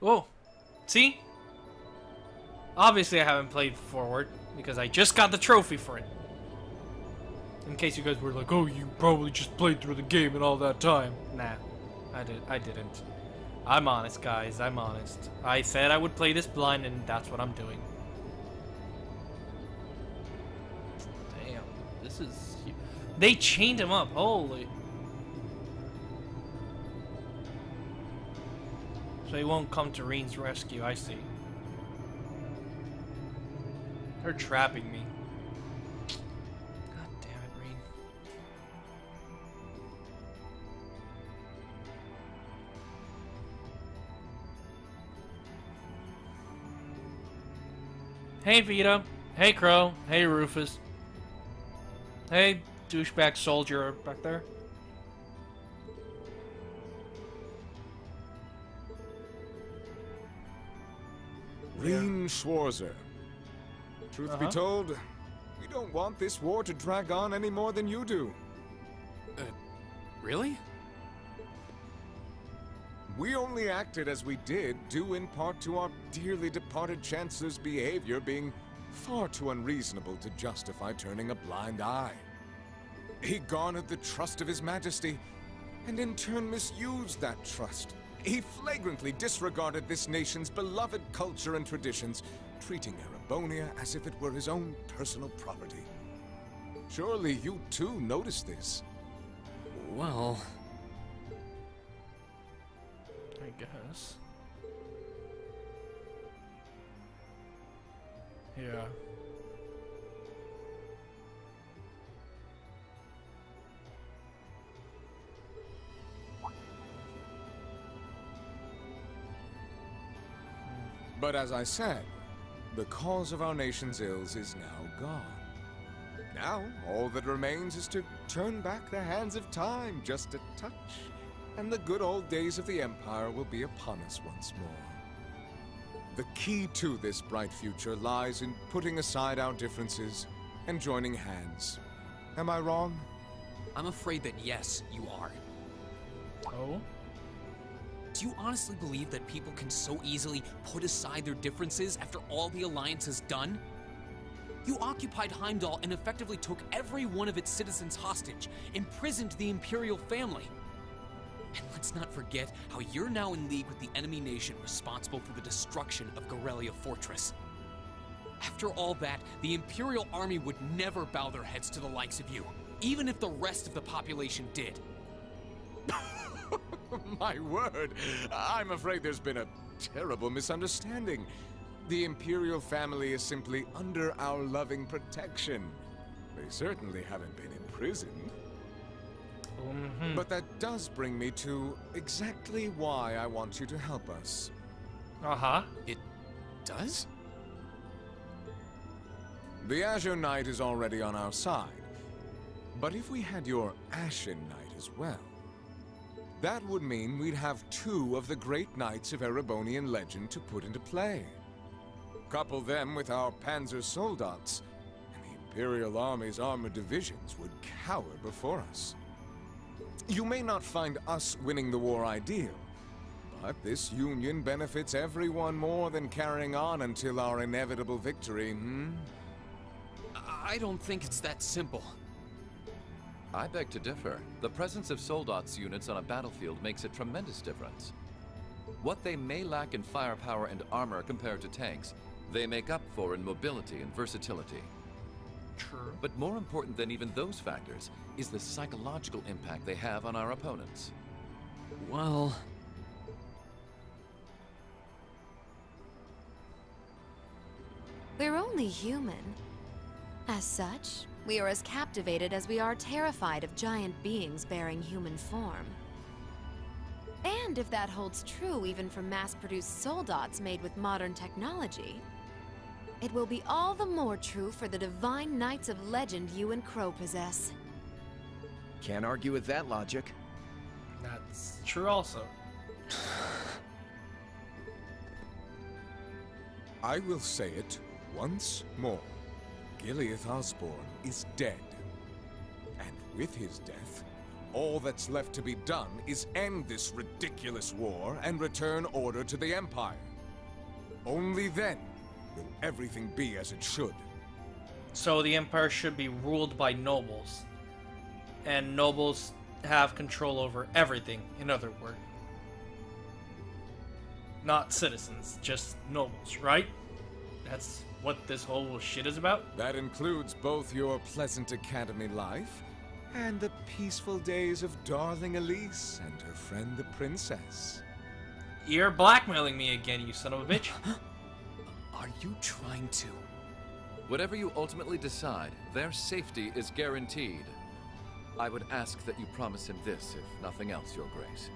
Whoa. See? Obviously I haven't played forward, because I just got the trophy for it. In case you guys were like, oh, you probably just played through the game in all that time. Nah, I didn't. I'm honest, guys, I'm honest. I said I would play this blind, and that's what I'm doing. Damn, this is... They chained him up, holy... So he won't come to Rean's rescue, I see. They're trapping me. God damn it, Rean. Hey Vita. Hey Crow. Hey Rufus. Hey douchebag soldier back there. Rean Schwarzer. Truth be told, we don't want this war to drag on any more than you do. Really? We only acted as we did, due in part to our dearly departed Chancellor's behavior being far too unreasonable to justify turning a blind eye. He garnered the trust of His Majesty, and in turn misused that trust. He flagrantly disregarded this nation's beloved culture and traditions, treating Erebonia as if it were his own personal property. Surely you too noticed this. Well... I guess. Yeah. But as I said, the cause of our nation's ills is now gone. Now, all that remains is to turn back the hands of time just a touch, and the good old days of the Empire will be upon us once more. The key to this bright future lies in putting aside our differences and joining hands. Am I wrong? I'm afraid that yes, you are. Oh? Do you honestly believe that people can so easily put aside their differences after all the Alliance has done? You occupied Heimdall and effectively took every one of its citizens hostage, imprisoned the Imperial family. And let's not forget how you're now in league with the enemy nation responsible for the destruction of Gorelia Fortress. After all that, the Imperial army would never bow their heads to the likes of you, even if the rest of the population did. My word, I'm afraid there's been a terrible misunderstanding. The Imperial family is simply under our loving protection. They certainly haven't been imprisoned. But that does bring me to exactly why I want you to help us. Uh-huh. It does? The Azure Knight is already on our side. But if we had your Ashen Knight as well, that would mean we'd have two of the great knights of Erebonian legend to put into play. Couple them with our Panzer Soldats, and the Imperial Army's armored divisions would cower before us. You may not find us winning the war ideal, but this union benefits everyone more than carrying on until our inevitable victory, I don't think it's that simple. I beg to differ. The presence of Soldats units on a battlefield makes a tremendous difference. What they may lack in firepower and armor compared to tanks, they make up for in mobility and versatility. True. But more important than even those factors is the psychological impact they have on our opponents. Well... We're only human. As such, we are as captivated as we are terrified of giant beings bearing human form. And if that holds true even for mass-produced soldats made with modern technology, it will be all the more true for the divine knights of legend you and Crow possess. Can't argue with that logic. That's true also. I will say it once more. Gileath Osborne is dead. And with his death, All that's left to be done is end this ridiculous war and return order to the Empire. Only then will everything be as it should. So the Empire should be ruled by nobles. And nobles have control over everything, in other words. Not citizens, just nobles, right? That's what this whole shit is about? That includes both your pleasant academy life and the peaceful days of darling Elise and her friend the princess. You're blackmailing me again, you son of a bitch. Are you trying to? Whatever you ultimately decide, their safety is guaranteed. I would ask that you promise him this, if nothing else, Your Grace.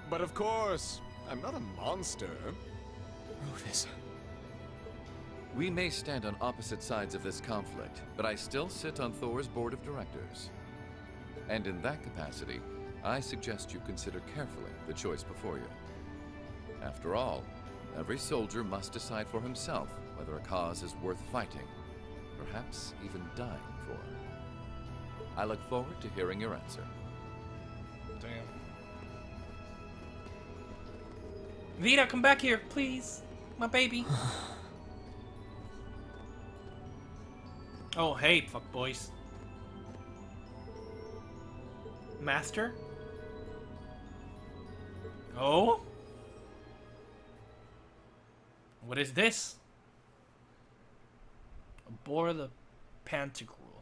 But of course, I'm not a monster. Rufus. We may stand on opposite sides of this conflict, but I still sit on Thor's board of directors. And in that capacity, I suggest you consider carefully the choice before you. After all, every soldier must decide for himself whether a cause is worth fighting, perhaps even dying for. I look forward to hearing your answer. Damn. Vita, come back here, please. My baby. Oh, hey, fuck boys. Master? Oh? What is this? Aboard the Pantagruel.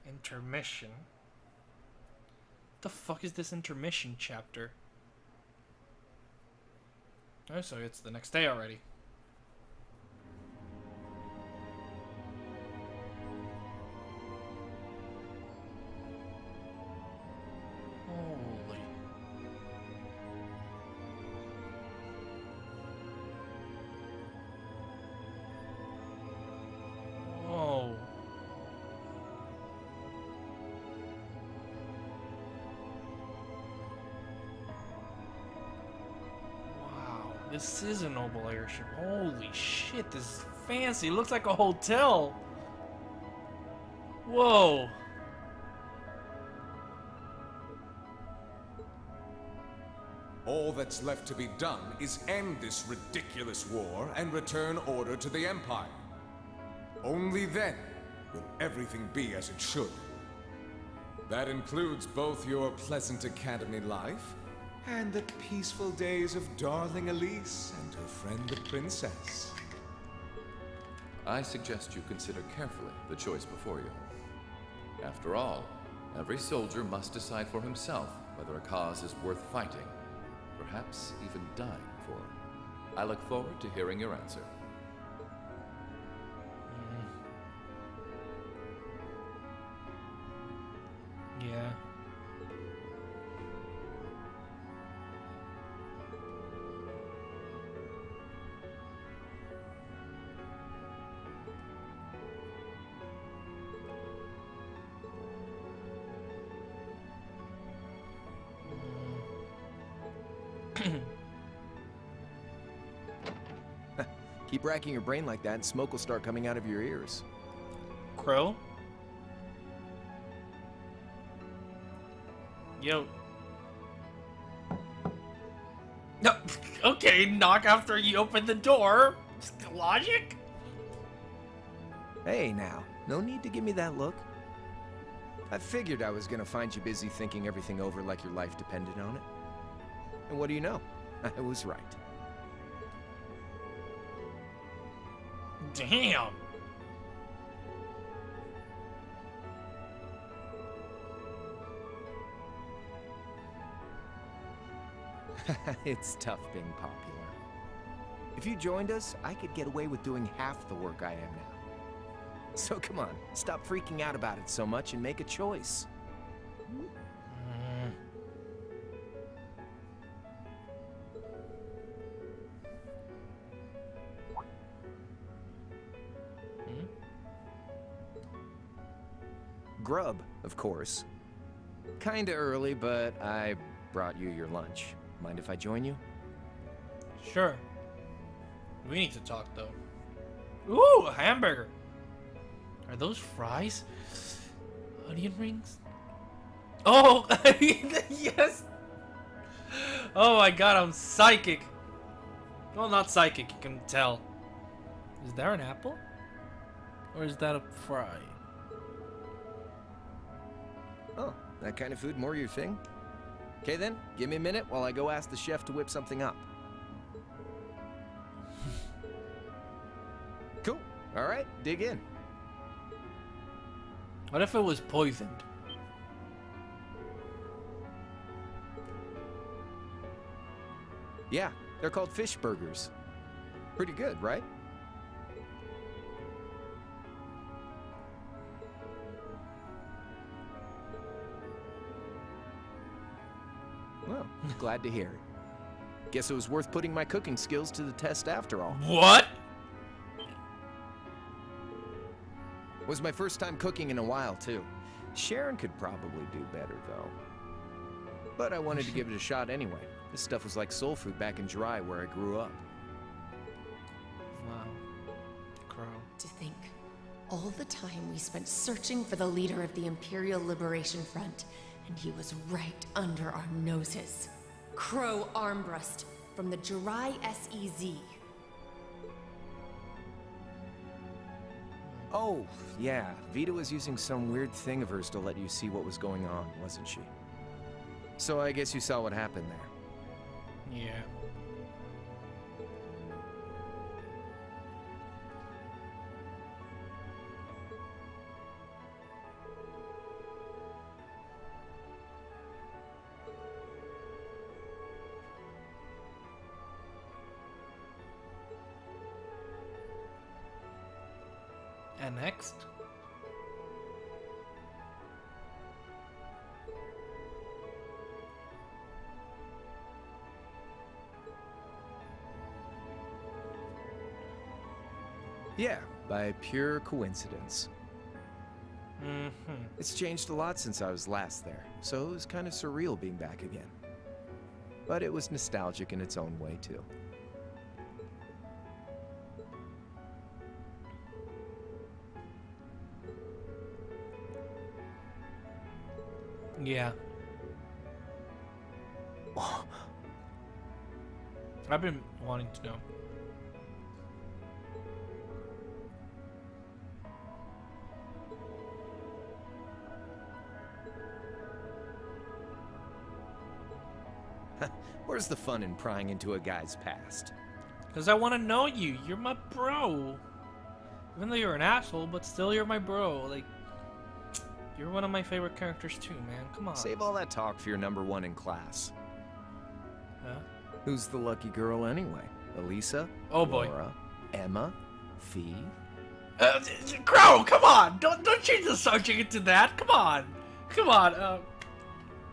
Intermission? What the fuck is this intermission chapter? Oh, so it's the next day already. Holy. Whoa. Wow, this is a noble airship. Holy shit, this is fancy. It looks like a hotel. Whoa. All that's left to be done is end this ridiculous war and return order to the Empire. Only then will everything be as it should. That includes both your pleasant academy life and the peaceful days of darling Elise and her friend the princess. I suggest you consider carefully the choice before you. After all, every soldier must decide for himself whether a cause is worth fighting, perhaps even dying for. I look forward to hearing your answer. Yeah. Keep racking your brain like that and smoke will start coming out of your ears. Crow? Yo. No, okay, knock after you open the door. Logic? Hey now, no need to give me that look. I figured I was gonna find you busy thinking everything over like your life depended on it. And what do you know? I was right. Damn. It's tough being popular. If you joined us, I could get away with doing half the work I am now. So come on, stop freaking out about it so much and make a choice. Grub, of course. Kinda early, but I brought you your lunch. Mind if I join you? Sure. We need to talk though. Ooh, a hamburger. Are those fries? Onion rings? Oh, yes! Oh my god, I'm psychic. Well, not psychic, you can tell. Is there an apple? Or is that a fry? Oh, that kind of food more your thing? Okay then, give me a minute while I go ask the chef to whip something up. Cool. Alright, dig in. What if it was poisoned? Yeah, they're called fish burgers. Pretty good, right? Well, glad to hear it. Guess it was worth putting my cooking skills to the test after all. What? Was my first time cooking in a while, too. Sharon could probably do better, though. But I wanted to give it a shot anyway. This stuff was like soul food back in Jirai, where I grew up. Wow. Crow. To think, all the time we spent searching for the leader of the Imperial Liberation Front, and he was right under our noses. Crow Armbrust from the Jirai SEZ. Oh, yeah. Vita was using some weird thing of hers to let you see what was going on, wasn't she? So I guess you saw what happened there. Yeah. And next? Yeah, by pure coincidence. Mm-hmm. It's changed a lot since I was last there, so it was kind of surreal being back again. But it was nostalgic in its own way, too. Yeah. I've been wanting to know. Where's the fun in prying into a guy's past? Because I want to know you. You're my bro. Even though you're an asshole, but still you're my bro. Like, you're one of my favorite characters too, man. Come on. Save all that talk for your #1 in class. Huh? Who's the lucky girl anyway? Elisa? Oh boy. Laura? Emma? Fee? Crow, come on! Don't change the subject into that. Come on. Come on.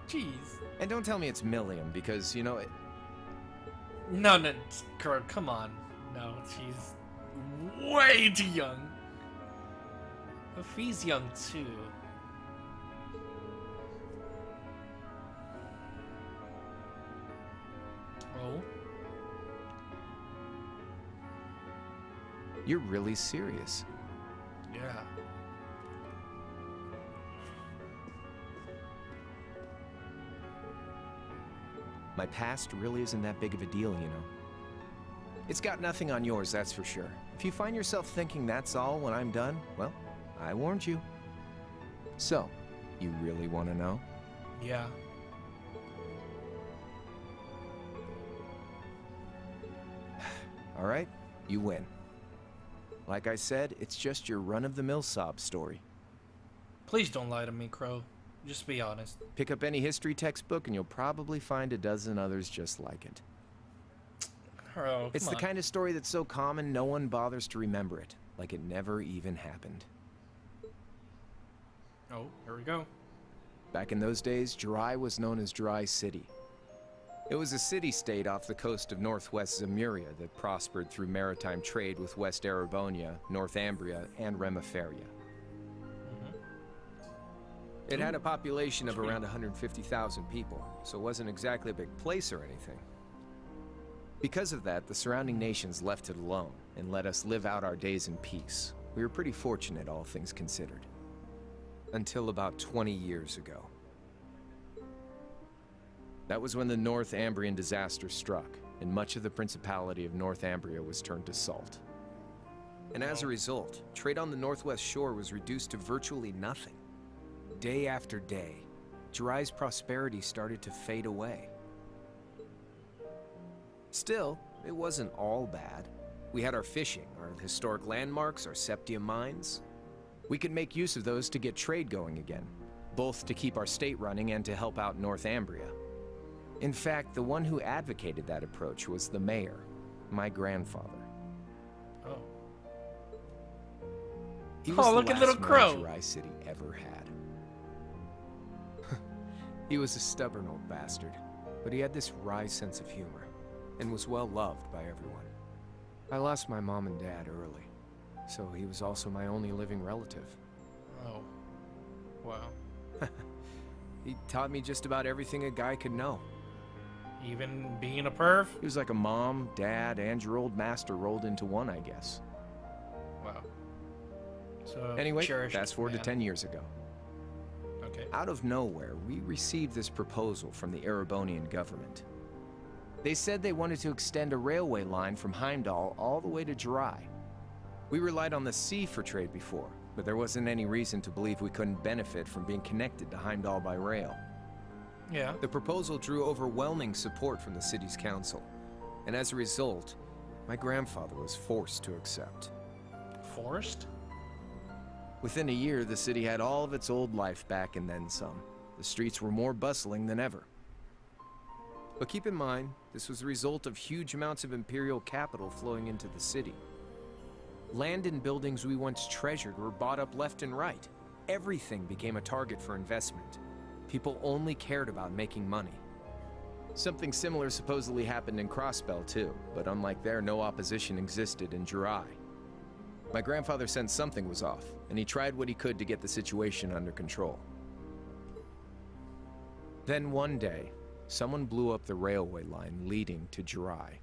Jeez. And don't tell me it's Milliam, because, you know, it... No, Crow, come on. No, she's way too young. But Fee's young too. Oh? You're really serious. Yeah. My past really isn't that big of a deal, you know. It's got nothing on yours, that's for sure. If you find yourself thinking that's all when I'm done, well, I warned you. So, you really want to know? Yeah. All right, you win. Like I said, it's just your run-of-the-mill sob story. Please don't lie to me, Crow. Just be honest. Pick up any history textbook and you'll probably find a dozen others just like it. Crow, It's the kind of story that's so common no one bothers to remember it, like it never even happened. Oh, here we go. Back in those days, Jirai was known as Jirai City. It was a city-state off the coast of northwest Zemuria that prospered through maritime trade with West Erebonia, Northumbria, and Remiferia. It had a population of around 150,000 people, so it wasn't exactly a big place or anything. Because of that, the surrounding nations left it alone and let us live out our days in peace. We were pretty fortunate, all things considered. Until about 20 years ago. That was when the North Ambrian disaster struck, and much of the Principality of North Ambria was turned to salt. And as a result, trade on the northwest shore was reduced to virtually nothing. Day after day, Jiraiya's prosperity started to fade away. Still, it wasn't all bad. We had our fishing, our historic landmarks, our septium mines. We could make use of those to get trade going again, both to keep our state running and to help out North Ambria. In fact, the one who advocated that approach was the mayor, my grandfather. Oh. He was Look at little Crow. Jiraiya City ever had. He was a stubborn old bastard, but he had this wry sense of humor, and was well loved by everyone. I lost my mom and dad early, so he was also my only living relative. Oh. Wow. He taught me just about everything a guy could know. Even being a perv? He was like a mom, dad, and your old master rolled into one, I guess. Wow. So, Anyway, cherished fast forward to man. 10 years ago. Okay. Out of nowhere, we received this proposal from the Erebonian government. They said they wanted to extend a railway line from Heimdall all the way to Jiraiya. We relied on the sea for trade before, but there wasn't any reason to believe we couldn't benefit from being connected to Heimdall by rail. Yeah. The proposal drew overwhelming support from the city's council, and as a result, my grandfather was forced to accept. Forced? Within a year, the city had all of its old life back and then some. The streets were more bustling than ever. But keep in mind, this was the result of huge amounts of imperial capital flowing into the city. Land and buildings we once treasured were bought up left and right. Everything became a target for investment. People only cared about making money. Something similar supposedly happened in Crossbell too, but unlike there, no opposition existed in Jiraiya. My grandfather sensed something was off, and he tried what he could to get the situation under control. Then one day, someone blew up the railway line leading to Jiraiya.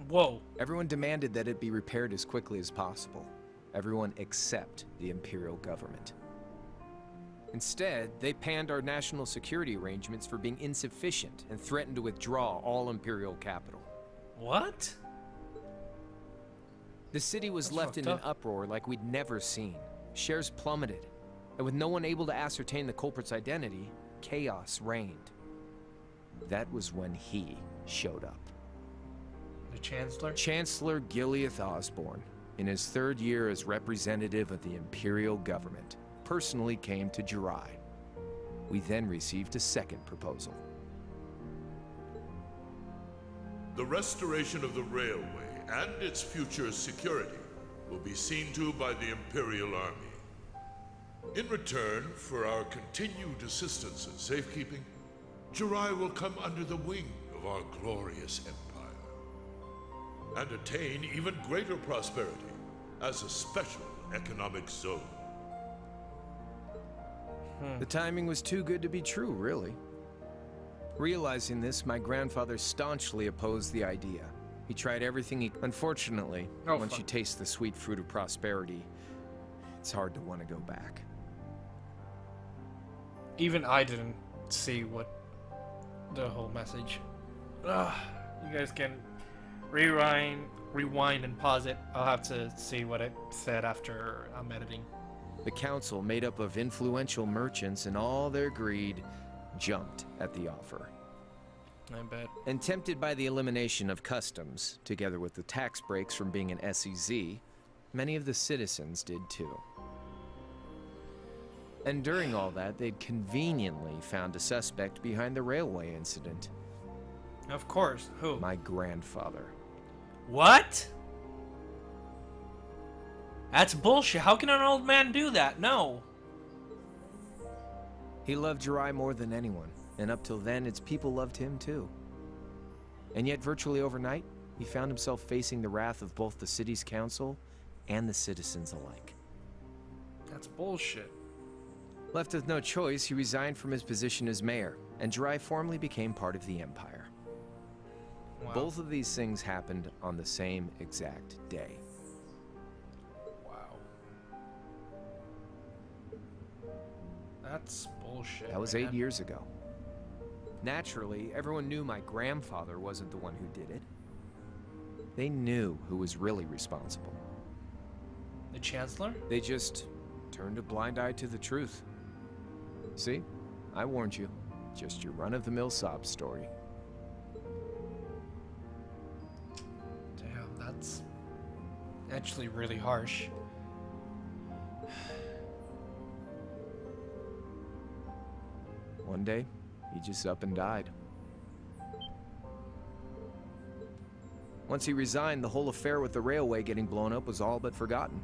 Whoa. Everyone demanded that it be repaired as quickly as possible. Everyone except the Imperial government. Instead, they panned our national security arrangements for being insufficient and threatened to withdraw all Imperial capital. What? The city was That's left in fucked an uproar like we'd never seen. Shares plummeted, and with no one able to ascertain the culprit's identity, chaos reigned. That was when he showed up. The Chancellor? Chancellor Gileath Osborne, in his third year as representative of the Imperial government, personally came to Jiraiya. We then received a second proposal. The restoration of the railway and its future security will be seen to by the Imperial Army. In return for our continued assistance in safekeeping, Jiraiya will come under the wing of our glorious empire and attain even greater prosperity as a special economic zone. The timing was too good to be true, really. Realizing this, my grandfather staunchly opposed the idea. He tried everything he... Unfortunately, once you taste the sweet fruit of prosperity, it's hard to want to go back. Even I didn't see what the whole message. Ugh, you guys can rewind and pause it. I'll have to see what it said after I'm editing. The council, made up of influential merchants and all their greed, jumped at the offer. I bet. And tempted by the elimination of customs, together with the tax breaks from being an SEZ, many of the citizens did too. And during all that, they'd conveniently found a suspect behind the railway incident. Of course. Who? My grandfather. What? That's bullshit. How can an old man do that? No. He loved Jiraiya more than anyone, and up till then, its people loved him too. And yet, virtually overnight, he found himself facing the wrath of both the city's council and the citizens alike. That's bullshit. Left with no choice, he resigned from his position as mayor, and Jiraiya formally became part of the Empire. Wow. Both of these things happened on the same exact day. Wow. That's bullshit. That was man. 8 years ago. Naturally, everyone knew my grandfather wasn't the one who did it. They knew who was really responsible. The Chancellor? They just turned a blind eye to the truth. See? I warned you. Just your run-of-the-mill sob story. Damn, that's actually really harsh. One day, he just up and died. Once he resigned, the whole affair with the railway getting blown up was all but forgotten.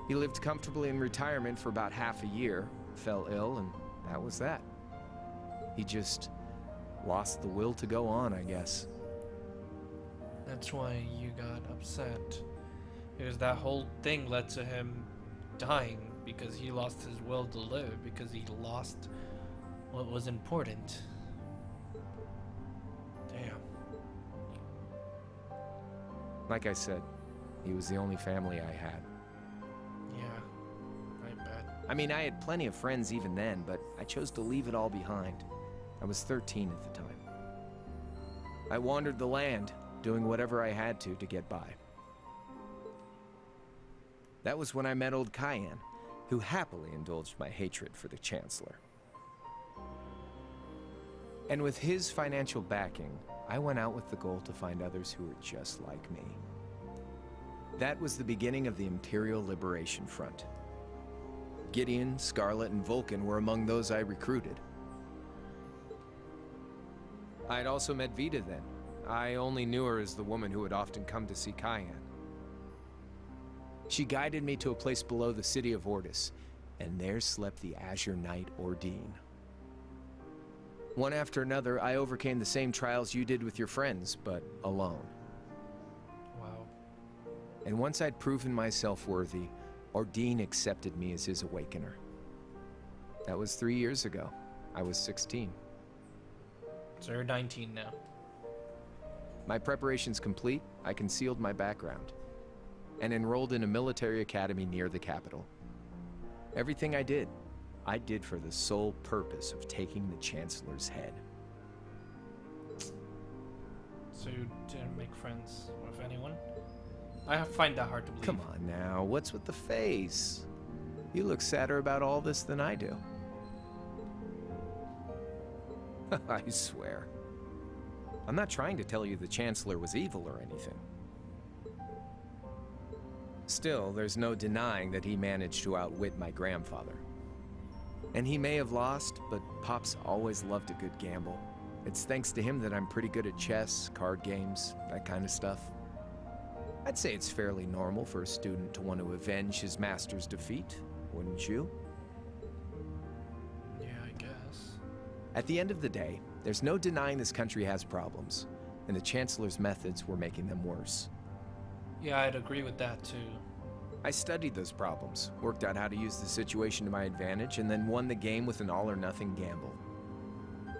He lived comfortably in retirement for about half a year, fell ill, and that was that. He just lost the will to go on, I guess. That's why you got upset. Because that whole thing led to him dying, because he lost his will to live, because he lost what was important. Damn. Like I said, he was the only family I had. Yeah, I bet. I mean, I had plenty of friends even then, but I chose to leave it all behind. I was 13 at the time. I wandered the land, doing whatever I had to get by. That was when I met old Cayenne, who happily indulged my hatred for the Chancellor. And with his financial backing, I went out with the goal to find others who were just like me. That was the beginning of the Imperial Liberation Front. Gideon, Scarlet, and Vulcan were among those I recruited. I'd also met Vita then. I only knew her as the woman who would often come to see Cayenne. She guided me to a place below the city of Ordis, and there slept the Azure Knight Ordine. One after another, I overcame the same trials you did with your friends, but alone. Wow. And once I'd proven myself worthy, Ordine accepted me as his awakener. That was 3 years ago. I was 16. So you're 19 now. My preparations complete, I concealed my background, and enrolled in a military academy near the capital. Everything I did for the sole purpose of taking the Chancellor's head. So you didn't make friends with anyone? I find that hard to believe. Come on now, what's with the face? You look sadder about all this than I do. I swear. I'm not trying to tell you the Chancellor was evil or anything. Still, there's no denying that he managed to outwit my grandfather. And he may have lost, but Pop's always loved a good gamble. It's thanks to him that I'm pretty good at chess, card games, that kind of stuff. I'd say it's fairly normal for a student to want to avenge his master's defeat, wouldn't you? Yeah, I guess. At the end of the day, there's no denying this country has problems, and the Chancellor's methods were making them worse. Yeah, I'd agree with that too. I studied those problems, worked out how to use the situation to my advantage, and then won the game with an all-or-nothing gamble.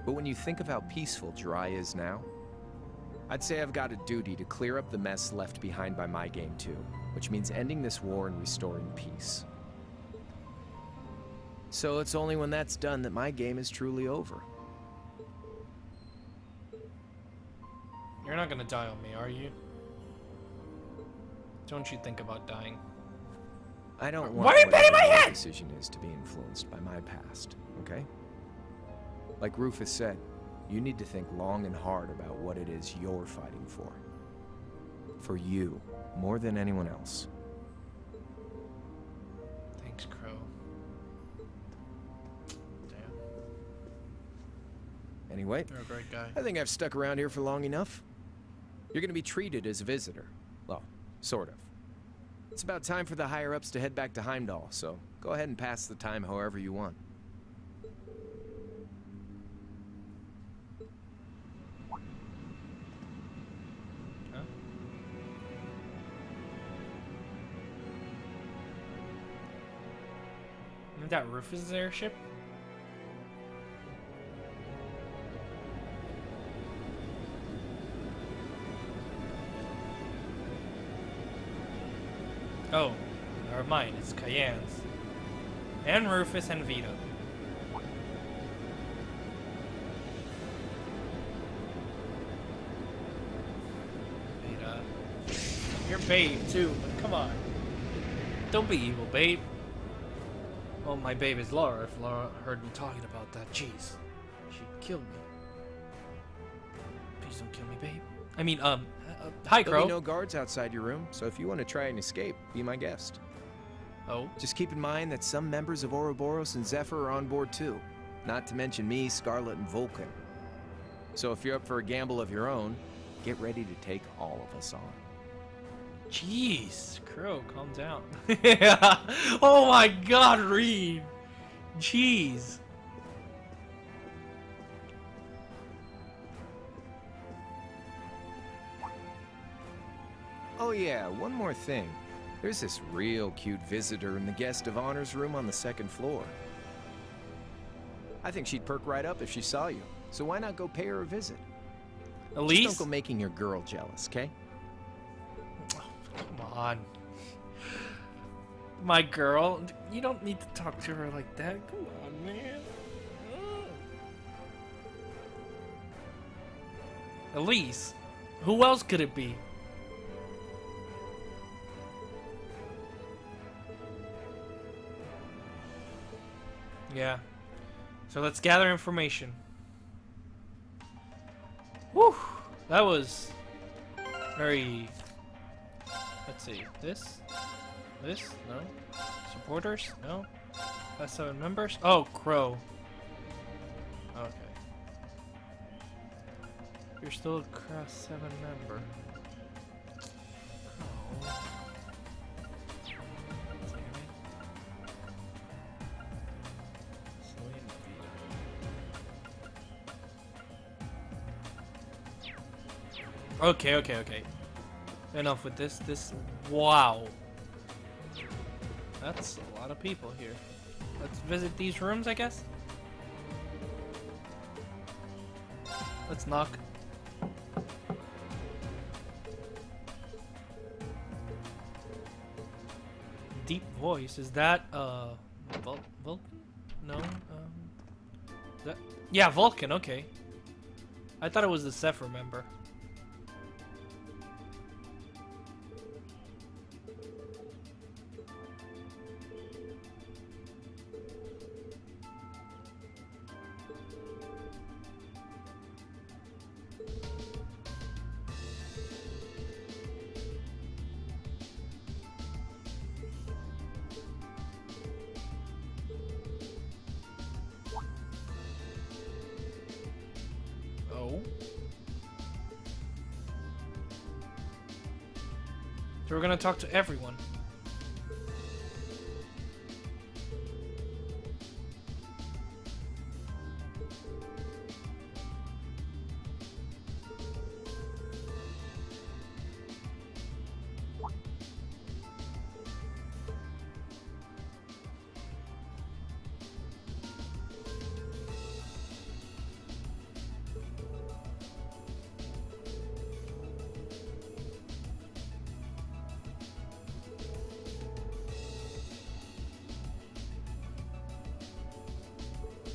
But when you think of how peaceful Jirai is now, I'd say I've got a duty to clear up the mess left behind by my game too, which means ending this war and restoring peace. So it's only when that's done that my game is truly over. You're not gonna die on me, are you? Don't you think about dying? I don't Why want are you patting my whatever your head? decision is to be influenced by my past, okay? Like Rufus said, you need to think long and hard about what it is you're fighting for. For you, more than anyone else. Thanks, Crow. Damn. Anyway, You're a great guy. I think I've stuck around here for long enough. You're gonna be treated as a visitor. Well, sort of. It's about time for the higher-ups to head back to Heimdall, so go ahead and pass the time however you want. Huh? Isn't that Rufus' airship? Oh, never mind, it's Cayenne's. And Rufus and Vito. babe too, but come on. Don't be evil, babe. Oh, my babe is Laura. If Laura heard me talking about that, jeez. She'd kill me. Please don't kill me, babe. I mean, hi, Crow. There'll be no guards outside your room, so if you want to try and escape, be my guest. Oh? Just keep in mind that some members of Ouroboros and Zephyr are on board too. Not to mention me, Scarlet, and Vulcan. So if you're up for a gamble of your own, get ready to take all of us on. Jeez, Crow, calm down. Yeah. Oh my god, Rean. Jeez. Oh yeah, one more thing. There's this real cute visitor in the guest of honors room on the 2nd floor. I think she'd perk right up if she saw you. So why not go pay her a visit? Elise? Just don't go making your girl jealous, okay? Come on. My girl, you don't need to talk to her like that. Come on, man. Elise? Who else could it be? Yeah. So let's gather information. Whew! That was very... Let's see. This? No. Supporters? No. Class 7 members? Oh, Crow. Okay. You're still a Class 7 member. Crow. Okay. Enough with this. Wow. That's a lot of people here. Let's visit these rooms, I guess. Let's knock. Deep voice. Is that, Vulcan? No, yeah, Vulcan, okay. I thought it was the Zephyr member. So we're gonna talk to everyone.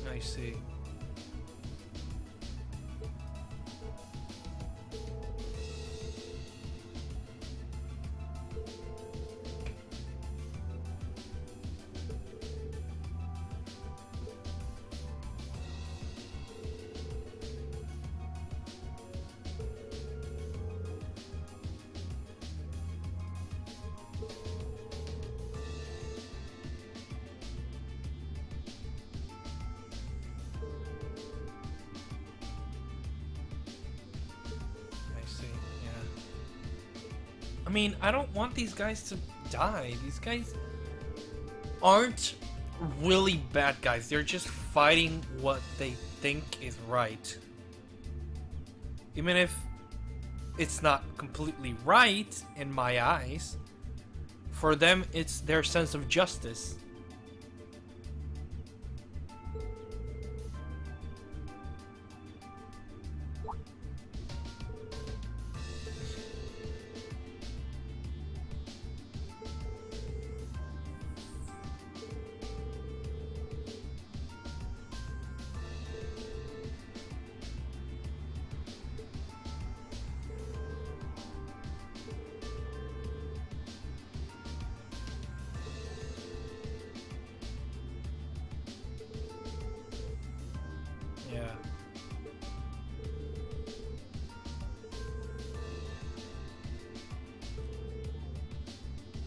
I see. I mean, I don't want these guys to die. These guys aren't really bad guys. They're just fighting what they think is right. Even if it's not completely right in my eyes, for them it's their sense of justice.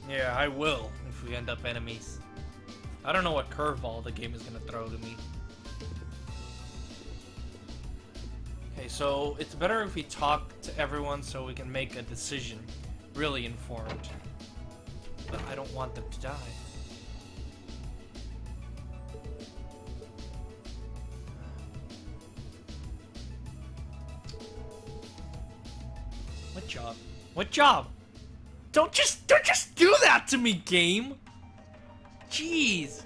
Yeah, I will if we end up enemies. I don't know what curveball the game is gonna throw to me. Okay, so it's better if we talk to everyone so we can make a decision. Really informed. But I don't want them to die. What job? What job? Don't just do that to me, game. Jeez.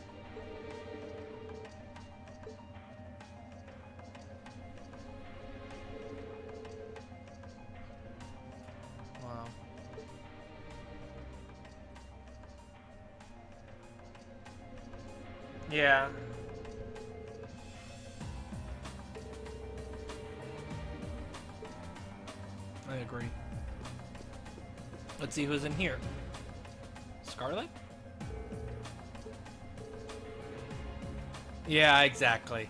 Wow. Yeah. I agree. Let's see who's in here. Scarlet? Yeah, exactly.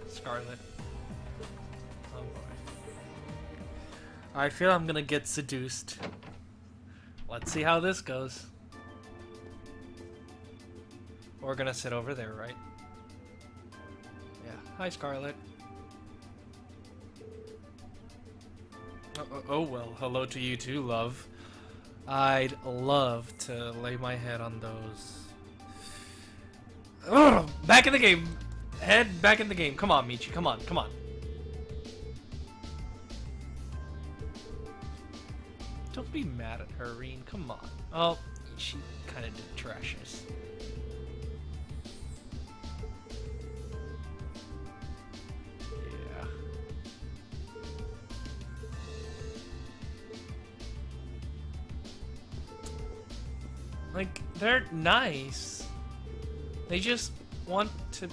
Scarlet. Oh boy. I feel I'm gonna get seduced. Let's see how this goes. We're gonna sit over there, right? Yeah. Hi, Scarlet. Oh well, hello to you too, love. I'd love to lay my head on those. Ugh, back in the game. Head back in the game. Come on, Michi. Come on, come on. Don't be mad at her, Rean. Come on. Oh, she kind of did trash us. Like, they're nice. They just want to...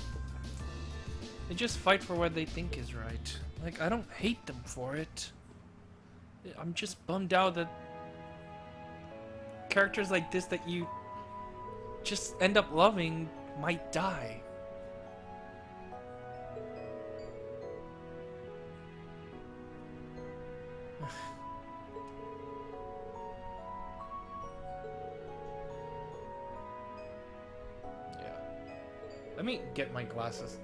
They just fight for what they think is right. Like, I don't hate them for it. I'm just bummed out that characters like this that you just end up loving might die. Let me get my glasses,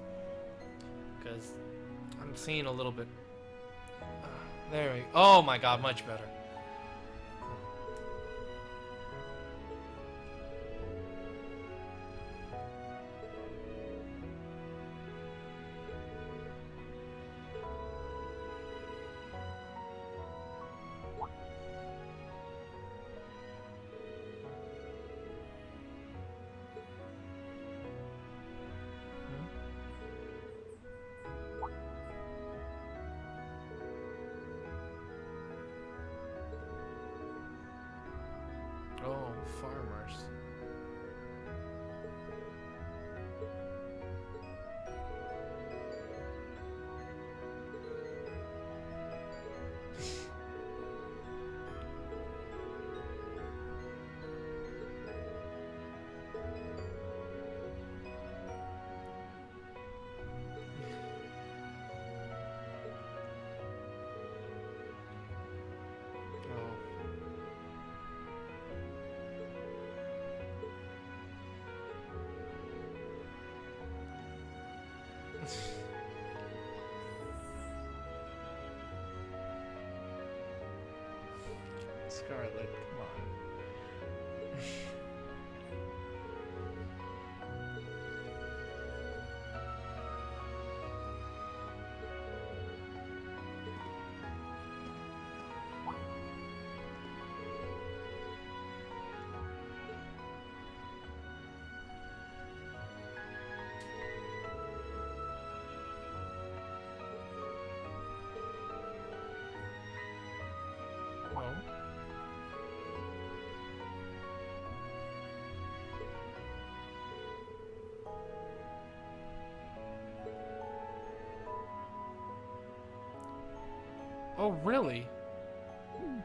because I'm seeing a little bit. There we go. Oh my god, much better. Oh, farmers. Scarlet, come on. Oh, really? Yeah.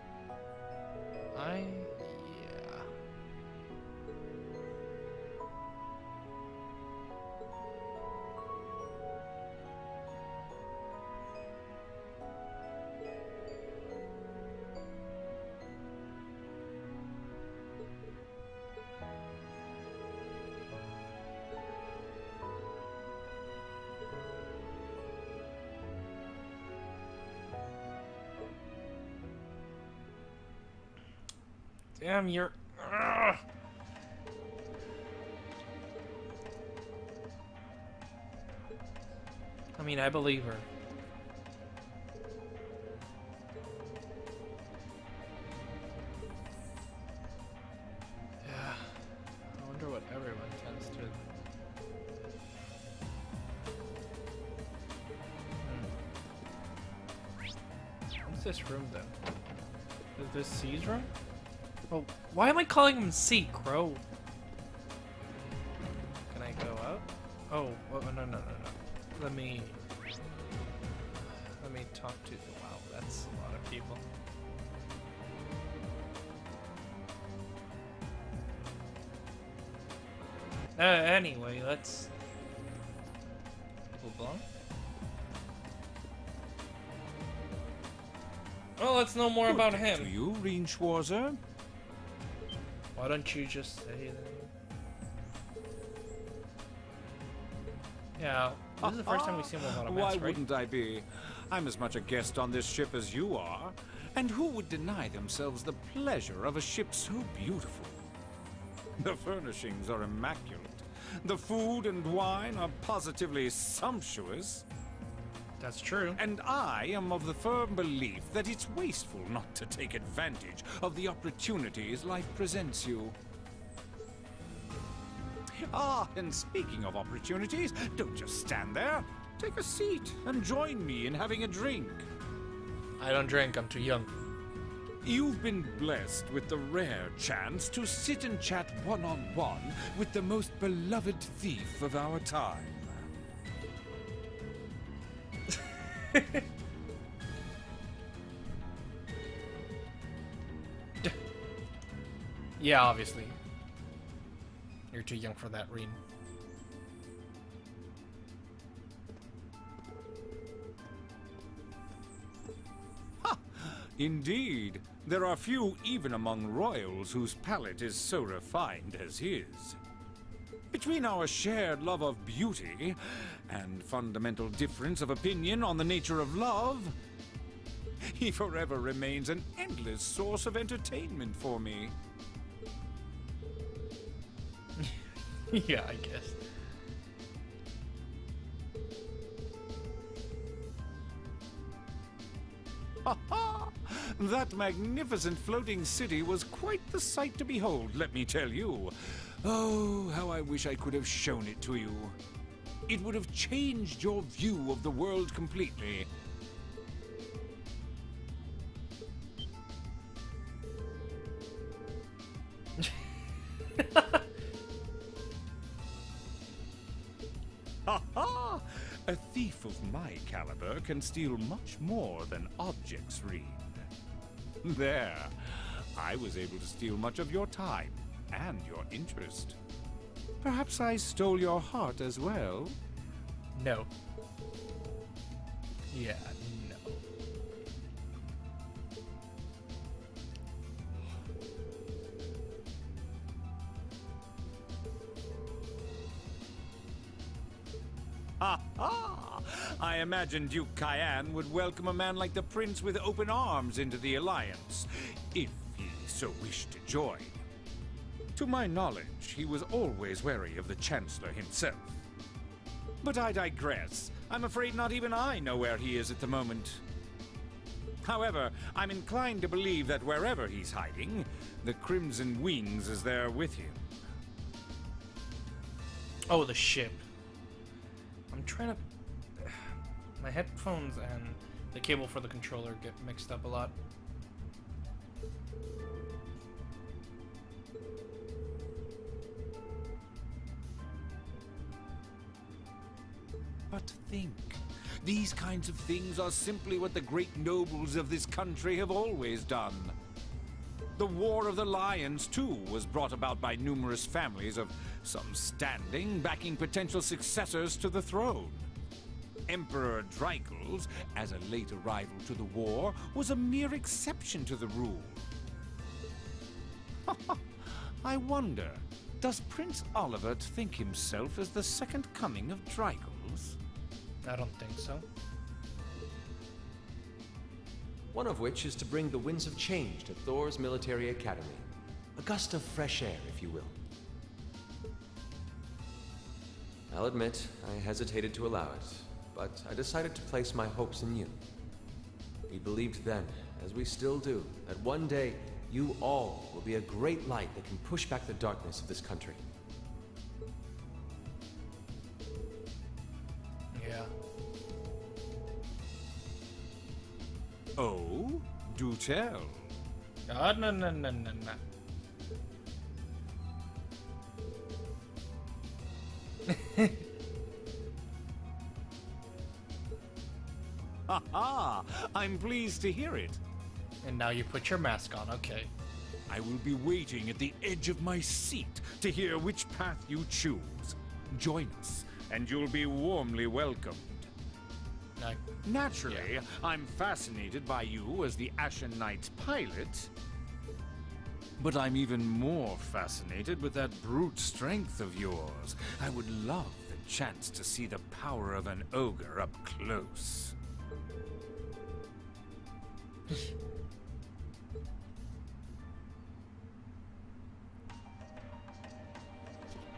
Damn, you're... Ugh. I mean, I believe her. Yeah. I wonder what everyone tends to... What's this room then? Is this C's room? Oh, why am I calling him C, Crow? Can I go out? Oh, no. Let me talk to... Wow, that's a lot of people. Anyway, let's... LeBlanc? Well, let's know more about him. To you, Rean Schwarzer? Why don't you just say that? Yeah, this is the first time we've seen one without a Why mask, right? wouldn't I be? I'm as much a guest on this ship as you are. And who would deny themselves the pleasure of a ship so beautiful? The furnishings are immaculate. The food and wine are positively sumptuous. That's true. And I am of the firm belief that it's wasteful not to take advantage of the opportunities life presents you. Ah, and speaking of opportunities, don't just stand there. Take a seat and join me in having a drink. I don't drink, I'm too young. You've been blessed with the rare chance to sit and chat one-on-one with the most beloved thief of our time. Yeah, obviously. You're too young for that, Rean. Ha! Indeed, there are few even among royals whose palate is so refined as his. Between our shared love of beauty and fundamental difference of opinion on the nature of love, he forever remains an endless source of entertainment for me. Yeah, I guess. Ha ha! That magnificent floating city was quite the sight to behold, let me tell you. Oh, how I wish I could have shown it to you. It would have changed your view of the world completely. Ha ha! A thief of my caliber can steal much more than objects, Rean. There, I was able to steal much of your time and your interest. Perhaps I stole your heart as well? No. Yeah, no. Ha ha! I imagine Duke Cayenne would welcome a man like the Prince with open arms into the Alliance, if he so wished to join. To my knowledge, he was always wary of the Chancellor himself. But I digress. I'm afraid not even I know where he is at the moment. However, I'm inclined to believe that wherever he's hiding, the Crimson Wings is there with him. Oh, the ship. I'm trying to... My headphones and the cable for the controller get mixed up a lot. But think, these kinds of things are simply what the great nobles of this country have always done. The War of the Lions, too, was brought about by numerous families of some standing backing potential successors to the throne. Emperor Dreichel's, as a late arrival to the war, was a mere exception to the rule. I wonder, does Prince Oliver think himself as the second coming of Dreichel's? I don't think so. One of which is to bring the winds of change to Thor's military academy. A gust of fresh air, if you will. I'll admit, I hesitated to allow it, but I decided to place my hopes in you. We believed then, as we still do, that one day you all will be a great light that can push back the darkness of this country. Yeah. Oh? Do tell. God, no, no, no, no, no. Ha! I'm pleased to hear it. And now you put your mask on, okay. I will be waiting at the edge of my seat to hear which path you choose. Join us, and you'll be warmly welcomed. No. Naturally, Yeah. I'm fascinated by you as the Ashen Knight's pilot. But I'm even more fascinated with that brute strength of yours. I would love the chance to see the power of an ogre up close.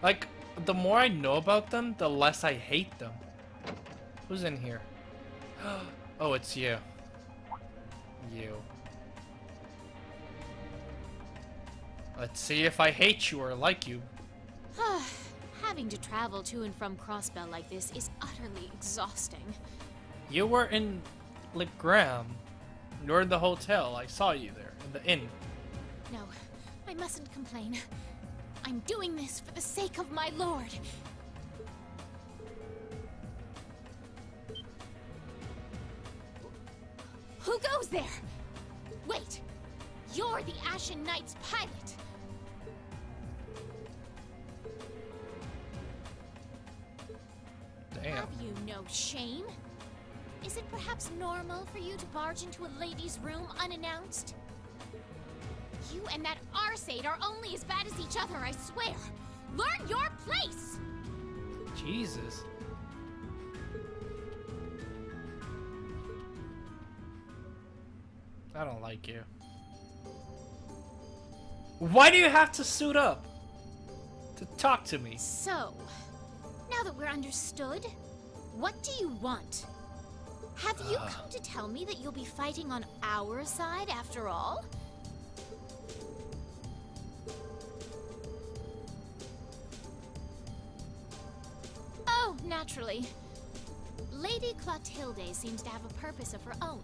Like, the more I know about them, the less I hate them. Who's in here? Oh, it's you. You. Let's see if I hate you or like you. Having to travel to and from Crossbell like this is utterly exhausting. You were in Graham. You were in the hotel. I saw you there, in the inn. No, I mustn't complain. I'm doing this for the sake of my lord. Who goes there? Wait, you're the Ashen Knight's pilot. Damn. Have you no shame? Is it perhaps normal for you to barge into a lady's room unannounced? You and that Arseid are only as bad as each other, I swear. Learn your place! Jesus. I don't like you. Why do you have to suit up? To talk to me? So, now that we're understood, what do you want? Have you come to tell me that you'll be fighting on our side after all? Oh, naturally. Lady Clotilde seems to have a purpose of her own,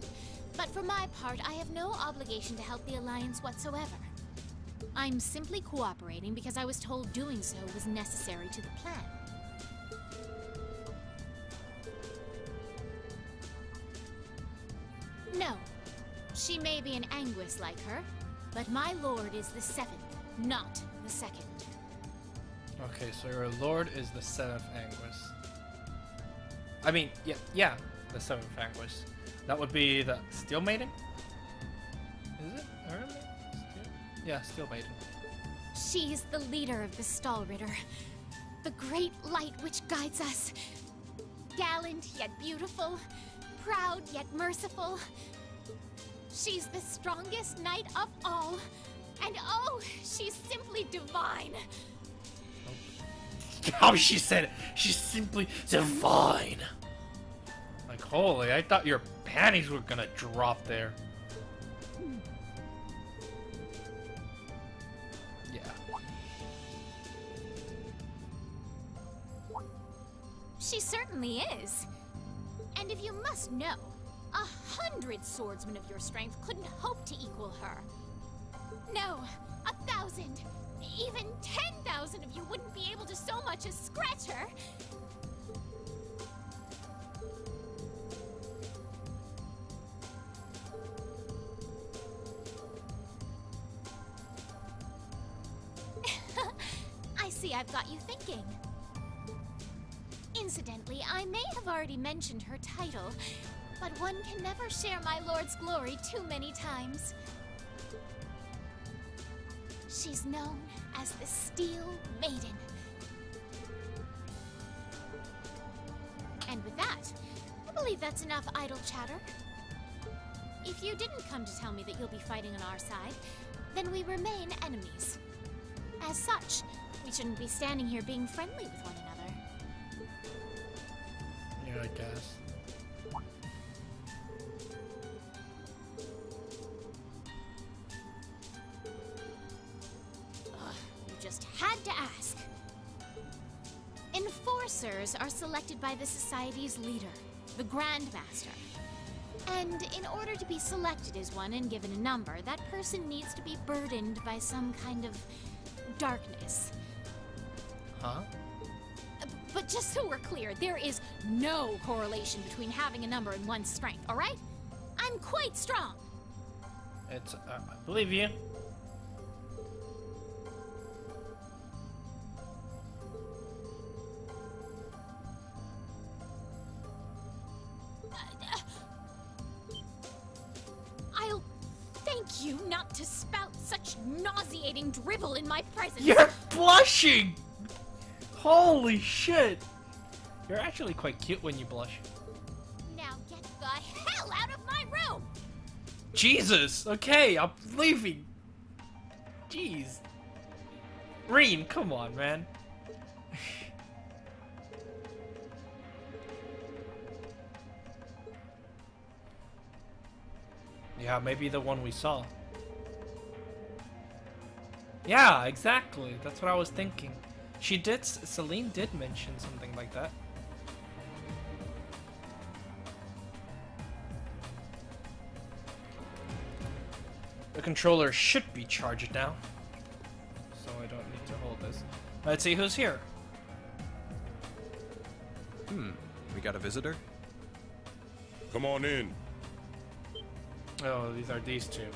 but for my part, I have no obligation to help the Alliance whatsoever. I'm simply cooperating because I was told doing so was necessary to the plan. No, she may be an Anguis like her, but my lord is the 7th, not the 2nd. Okay, so your lord is the 7th Anguis. I mean, yeah, the 7th Anguis. That would be the Steel Maiden? Is it? Yeah, Steel Maiden. She's the leader of the Stallritter, the great light which guides us. Gallant yet beautiful, proud yet merciful. She's the strongest knight of all, and oh, she's simply divine. How she said it. She's simply divine. Like, holy, I thought your panties were gonna drop there. Yeah. She certainly is. And if you must know, 100 swordsmen of your strength couldn't hope to equal her. No, 1,000, even 10,000 of you wouldn't be able to so much as scratch her. I see I've got you thinking. Incidentally, I may have already mentioned her title, but one can never share my lord's glory too many times. She's known as the Steel Maiden. And with that, I believe that's enough idle chatter. If you didn't come to tell me that you'll be fighting on our side, then we remain enemies. As such, we shouldn't be standing here being friendly with one another. Yeah, I guess. You just had to ask. Enforcers are selected by the Society's leader, the Grandmaster. And in order to be selected as one and given a number, that person needs to be burdened by some kind of darkness. Huh? But just so we're clear, there is no correlation between having a number and one's strength, alright? I'm quite strong. It's, I believe you. I'll thank you not to spout such nauseating drivel in my presence. You're blushing! Holy shit! You're actually quite cute when you blush. Now get the hell out of my room! Jesus! Okay, I'm leaving. Jeez. Rean, come on, man. Yeah, maybe the one we saw. Yeah, exactly. That's what I was thinking. Celine did mention something like that. The controller should be charged now, so I don't need to hold this. Let's see who's here. We got a visitor? Come on in. Oh, these are these two.